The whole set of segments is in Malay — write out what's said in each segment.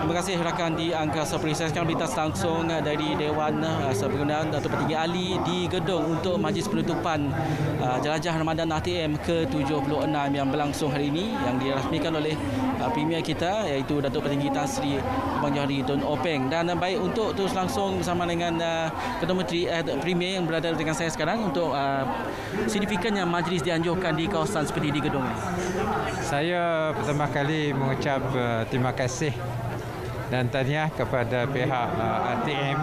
Terima kasih rakan di Angkasa Puri. Saya sekarang berlintas langsung dari Dewan Perkenaan Datuk Petinggi Ali di gedung untuk majlis penutupan Jelajah Ramadan RTM ke-76 yang berlangsung hari ini, yang dirasmikan oleh Premier kita iaitu Datuk Petinggi Tan Sri Abang Johari Tun Openg. Dan baik, untuk terus langsung bersama dengan Ketua Menteri Premier yang berada dengan saya sekarang untuk signifikannya majlis dianjurkan di kawasan seperti di gedung ini. Saya pertama kali mengucap terima kasih dan tahniah kepada pihak RTM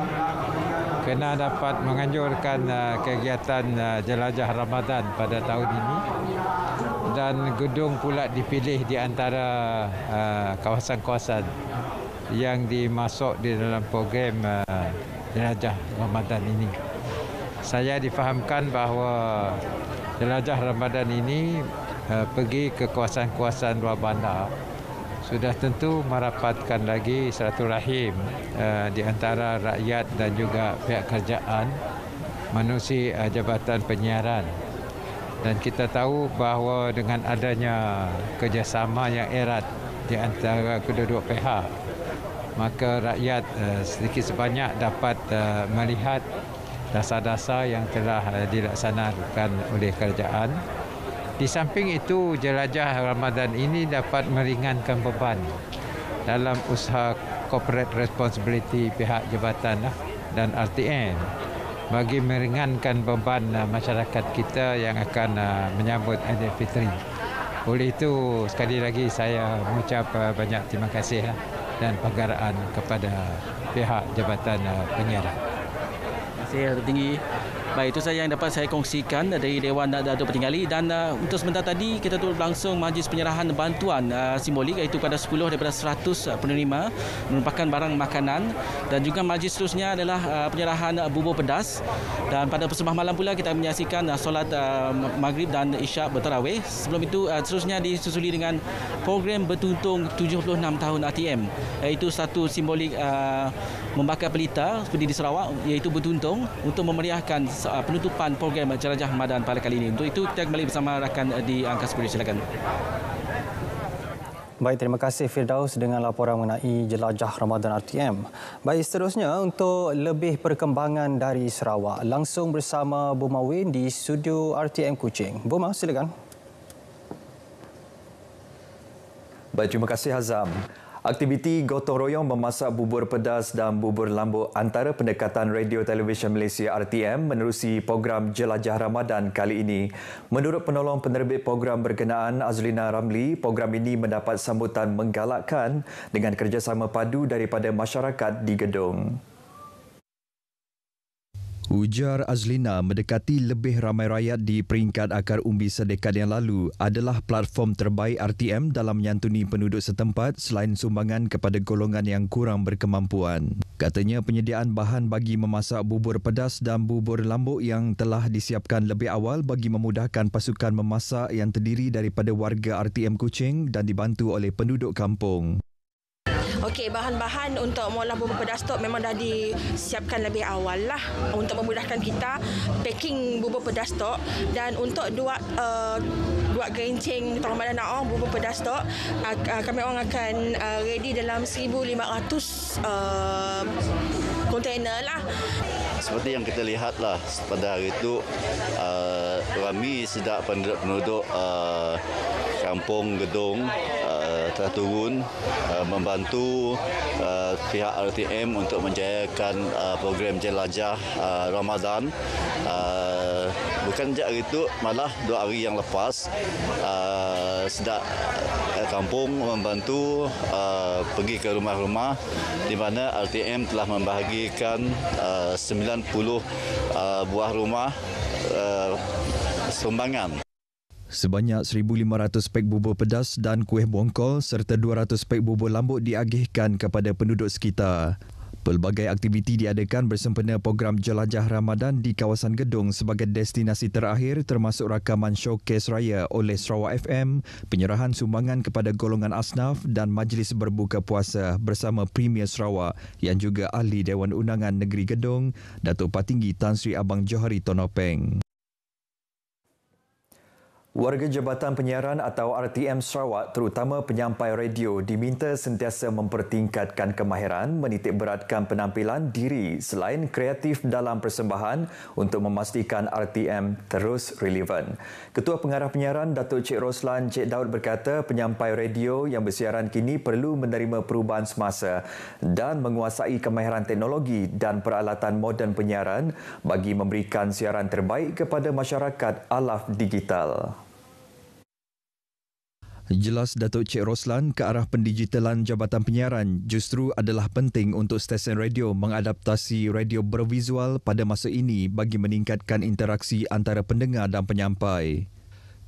kerana dapat menganjurkan kegiatan Jelajah Ramadan pada tahun ini, dan gedung pula dipilih di antara kawasan-kawasan yang dimasuk di dalam program Jelajah Ramadan ini. Saya difahamkan bahawa Jelajah Ramadan ini pergi ke kawasan-kawasan luar bandar sudah tentu merapatkan lagi silaturahim di antara rakyat dan juga pihak kerajaan menerusi Jabatan Penyiaran. Dan kita tahu bahawa dengan adanya kerjasama yang erat di antara kedua-dua pihak, maka rakyat sedikit sebanyak dapat melihat dasar-dasar yang telah dilaksanakan oleh kerajaan. Di samping itu, Jelajah Ramadan ini dapat meringankan beban dalam usaha corporate responsibility pihak jabatan dan RTM bagi meringankan beban masyarakat kita yang akan menyambut Aidilfitri. Oleh itu, sekali lagi saya mengucap banyak terima kasih dan penghargaan kepada pihak Jabatan Penyiaran. Terima kasih Datuk Tinggi. Baik, itu saja yang dapat saya kongsikan dari Dewan Datuk Petinggi Ali. Dan untuk sebentar tadi kita tutup langsung majlis penyerahan bantuan simbolik, iaitu pada 10 daripada 100 penerima merupakan barang makanan, dan juga majlis seterusnya adalah penyerahan bubur pedas. Dan pada persembah malam pula kita menyaksikan solat maghrib dan isyak bertarawih. Sebelum itu seterusnya disusuli dengan program bertuntung 76 tahun RTM, iaitu satu simbolik membakar pelita seperti di Sarawak, iaitu bertuntung untuk memeriahkan penutupan program Jelajah Ramadan pada kali ini. Untuk itu kita kembali bersama rakan di Angkasa Puri. Silakan. Baik, terima kasih Firdaus dengan laporan mengenai Jelajah Ramadan RTM. Baik, seterusnya untuk lebih perkembangan dari Sarawak, langsung bersama Buma Win di studio RTM Kuching. Buma, silakan. Baik, terima kasih Hazam. Aktiviti gotong royong memasak bubur pedas dan bubur lambuk antara Pendekatan Radio Televisyen Malaysia RTM menerusi program Jelajah Ramadan kali ini. Menurut penolong penerbit program berkenaan Azlina Ramli, program ini mendapat sambutan menggalakkan dengan kerjasama padu daripada masyarakat di gedung. Ujar Azlina, mendekati lebih ramai rakyat di peringkat akar umbi sedekad yang lalu adalah platform terbaik RTM dalam menyantuni penduduk setempat selain sumbangan kepada golongan yang kurang berkemampuan. Katanya penyediaan bahan bagi memasak bubur pedas dan bubur lambuk yang telah disiapkan lebih awal bagi memudahkan pasukan memasak yang terdiri daripada warga RTM Kuching dan dibantu oleh penduduk kampung. Okey, bahan-bahan untuk mengolah bubur pedas tu memang dah disiapkan lebih awal lah untuk memudahkan kita packing bubur pedas tu. Dan untuk dua gerencing Ramadan naong bubur pedas tu, kami orang akan ready dalam 1,500 kontainer lah. Seperti yang kita lihat lah pada hari itu, ramai sedap penduduk kampung gedung telah turun membantu pihak RTM untuk menjayakan program Jelajah Ramadan. Bukan sejak hari itu, malah 2 hari yang lepas sedap kampung membantu pergi ke rumah-rumah di mana RTM telah membahagikan 90 buah rumah sumbangan. Sebanyak 1,500 pek bubur pedas dan kuih bongkol serta 200 pek bubur lambuk diagihkan kepada penduduk sekitar. Pelbagai aktiviti diadakan bersempena program Jelajah Ramadan di kawasan gedung sebagai destinasi terakhir, termasuk rakaman showcase raya oleh Sarawak FM, penyerahan sumbangan kepada golongan asnaf dan majlis berbuka puasa bersama Premier Sarawak yang juga Ahli Dewan Undangan Negeri Gedung, Datuk Patinggi Tan Sri Abang Johari Tun Openg. Warga Jabatan Penyiaran atau RTM Sarawak terutama penyampai radio diminta sentiasa mempertingkatkan kemahiran menitik beratkan penampilan diri selain kreatif dalam persembahan untuk memastikan RTM terus relevan. Ketua Pengarah Penyiaran Datuk Cik Roslan Cik Daud berkata penyampai radio yang bersiaran kini perlu menerima perubahan semasa dan menguasai kemahiran teknologi dan peralatan moden penyiaran bagi memberikan siaran terbaik kepada masyarakat alaf digital. Jelas Datuk Cik Roslan ke arah pendigitalan Jabatan Penyiaran justru adalah penting untuk stesen radio mengadaptasi radio bervisual pada masa ini bagi meningkatkan interaksi antara pendengar dan penyampai.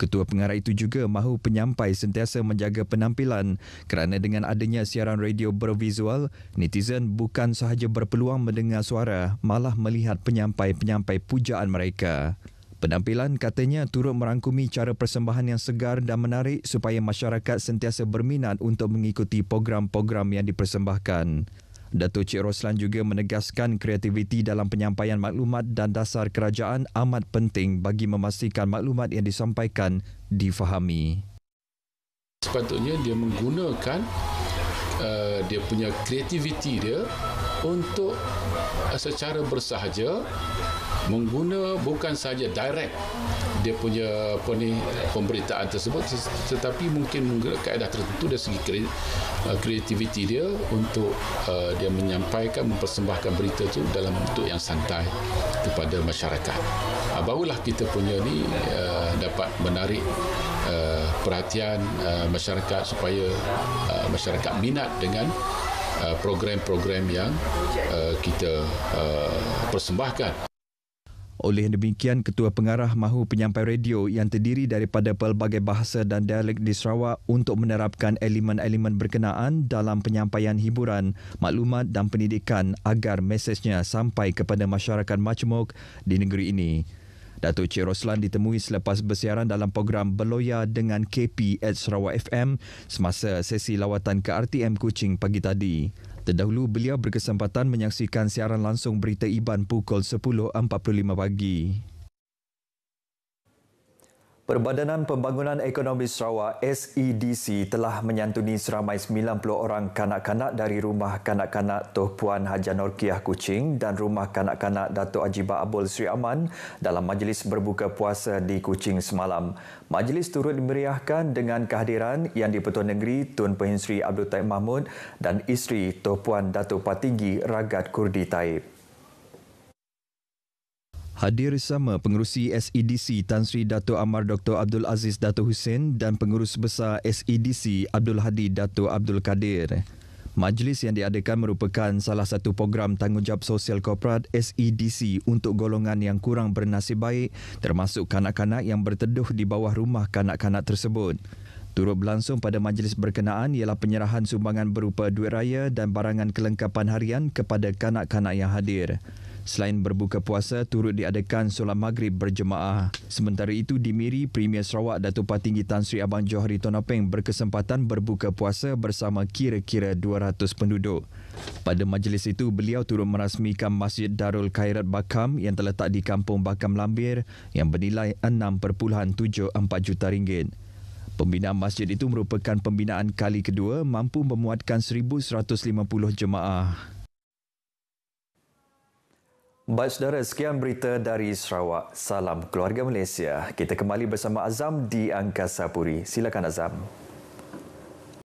Ketua Pengarah itu juga mahu penyampai sentiasa menjaga penampilan kerana dengan adanya siaran radio bervisual, netizen bukan sahaja berpeluang mendengar suara, malah melihat penyampai-penyampai pujaan mereka. Penampilan katanya turut merangkumi cara persembahan yang segar dan menarik supaya masyarakat sentiasa berminat untuk mengikuti program-program yang dipersembahkan. Datuk Cik Roslan juga menegaskan kreativiti dalam penyampaian maklumat dan dasar kerajaan amat penting bagi memastikan maklumat yang disampaikan difahami. Sepatutnya dia menggunakan dia punya kreativiti dia untuk secara bersahaja bukan sahaja direct dia punya pemberitaan tersebut, tetapi mungkin menggunakan kaedah tertentu dari segi kreativiti dia untuk dia menyampaikan, mempersembahkan berita itu dalam bentuk yang santai kepada masyarakat. Barulah kita punya ni dapat menarik perhatian masyarakat supaya masyarakat minat dengan program-program yang kita persembahkan. Oleh demikian, Ketua Pengarah mahu penyampai radio yang terdiri daripada pelbagai bahasa dan dialek di Sarawak untuk menerapkan elemen-elemen berkenaan dalam penyampaian hiburan, maklumat dan pendidikan agar mesejnya sampai kepada masyarakat majmuk di negeri ini. Datuk Cik Roslan ditemui selepas bersiaran dalam program Berloya dengan KP at Sarawak FM semasa sesi lawatan ke RTM Kuching pagi tadi. Terdahulu, beliau berkesempatan menyaksikan siaran langsung berita Iban pukul 10.45 pagi. Perbadanan Pembangunan Ekonomi Sarawak SEDC telah menyantuni seramai 90 orang kanak-kanak dari Rumah Kanak-kanak Toh Puan Haja Norkiah Kuching dan Rumah Kanak-kanak Datuk Ajibah Abul Sri Aman dalam majlis berbuka puasa di Kuching semalam. Majlis turut dimeriahkan dengan kehadiran Yang di-Pertuan Negeri Tun Pehin Sri Abdul Taib Mahmud dan isteri Toh Puan Datuk Patinggi Ragat Kurdi Taib. Hadir sama pengerusi SEDC Tan Sri Dato' Amar Dr. Abdul Aziz Dato' Hussein dan pengurus besar SEDC Abdul Hadi Dato' Abdul Kadir. Majlis yang diadakan merupakan salah satu program tanggungjawab sosial korporat SEDC untuk golongan yang kurang bernasib baik termasuk kanak-kanak yang berteduh di bawah rumah kanak-kanak tersebut. Turut berlangsung pada majlis berkenaan ialah penyerahan sumbangan berupa duit raya dan barangan kelengkapan harian kepada kanak-kanak yang hadir. Selain berbuka puasa, turut diadakan solat maghrib berjemaah. Sementara itu, di Miri, Premier Sarawak Datuk Patinggi Tan Sri Abang Johari Tonopeng berkesempatan berbuka puasa bersama kira-kira 200 penduduk. Pada majlis itu, beliau turut merasmikan Masjid Darul Khairat Bakam yang terletak di Kampung Bakam Lambir yang bernilai 6.74 juta ringgit. Pembinaan masjid itu merupakan pembinaan kali kedua mampu memuatkan 1,150 jemaah. Baik saudara, sekian berita dari Sarawak. Salam keluarga Malaysia. Kita kembali bersama Azam di Angkasa Puri. Silakan Azam.